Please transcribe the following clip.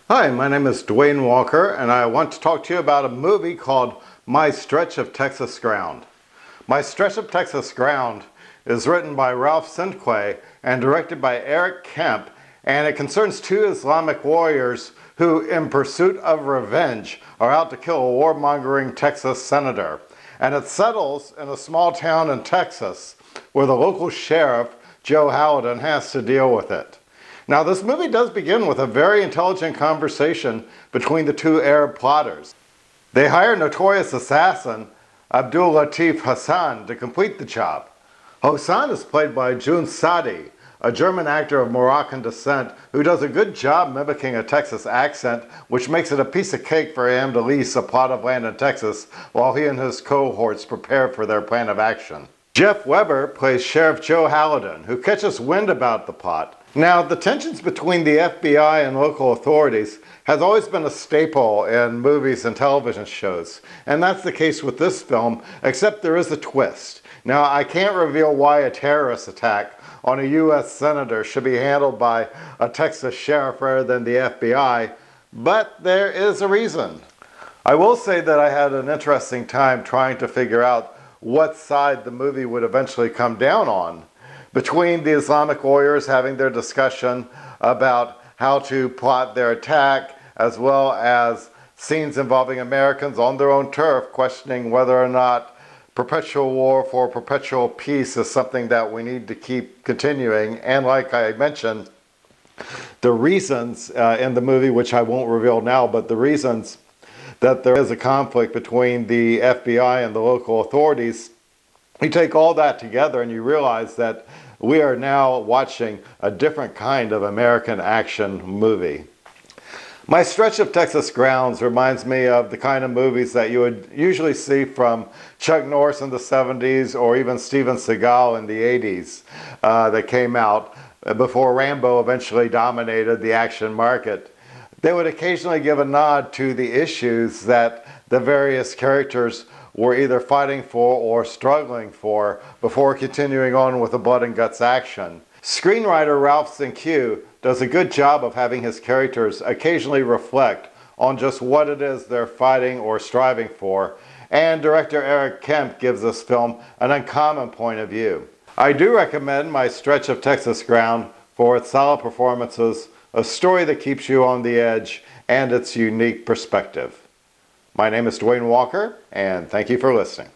Hi, my name is Dwayne Walker, and I want to talk to you about a movie called My Stretch of Texas Ground. My Stretch of Texas Ground is written by Ralph Cinque and directed by Erich Kemp, and it concerns two Islamic warriors who, in pursuit of revenge, are out to kill a warmongering Texas senator. And it settles in a small town in Texas where the local sheriff, Joe Haladin, has to deal with it. Now, this movie does begin with a very intelligent conversation between the two Arab plotters. They hire notorious assassin Abdul Latif Hassan to complete the job. Hassan is played by June Sadi, a German actor of Moroccan descent who does a good job mimicking a Texas accent, which makes it a piece of cake for him to lease a plot of land in Texas while he and his cohorts prepare for their plan of action. Jeff Weber plays Sheriff Joe Haladin, who catches wind about the plot. Now, the tensions between the FBI and local authorities has always been a staple in movies and television shows, and that's the case with this film, except there is a twist. Now, I can't reveal why a terrorist attack on a U.S. senator should be handled by a Texas sheriff rather than the FBI, but there is a reason. I will say that I had an interesting time trying to figure out what side the movie would eventually come down on, between the Islamic warriors having their discussion about how to plot their attack, as well as scenes involving Americans on their own turf questioning whether or not perpetual war for perpetual peace is something that we need to keep continuing. And like I mentioned, the reasons in the movie, which I won't reveal now, but the reasons that there is a conflict between the FBI and the local authorities, you take all that together and you realize that we are now watching a different kind of American action movie. My Stretch of Texas Grounds reminds me of the kind of movies that you would usually see from Chuck Norris in the 70s or even Steven Seagal in the 80s that came out before Rambo eventually dominated the action market. They would occasionally give a nod to the issues that the various characters were either fighting for or struggling for before continuing on with the blood and guts action. Screenwriter Ralph Cinque does a good job of having his characters occasionally reflect on just what it is they're fighting or striving for, and director Erich Kemp gives this film an uncommon point of view. I do recommend My Stretch of Texas Ground for its solid performances, a story that keeps you on the edge, and its unique perspective. My name is Dwayne Walker, and thank you for listening.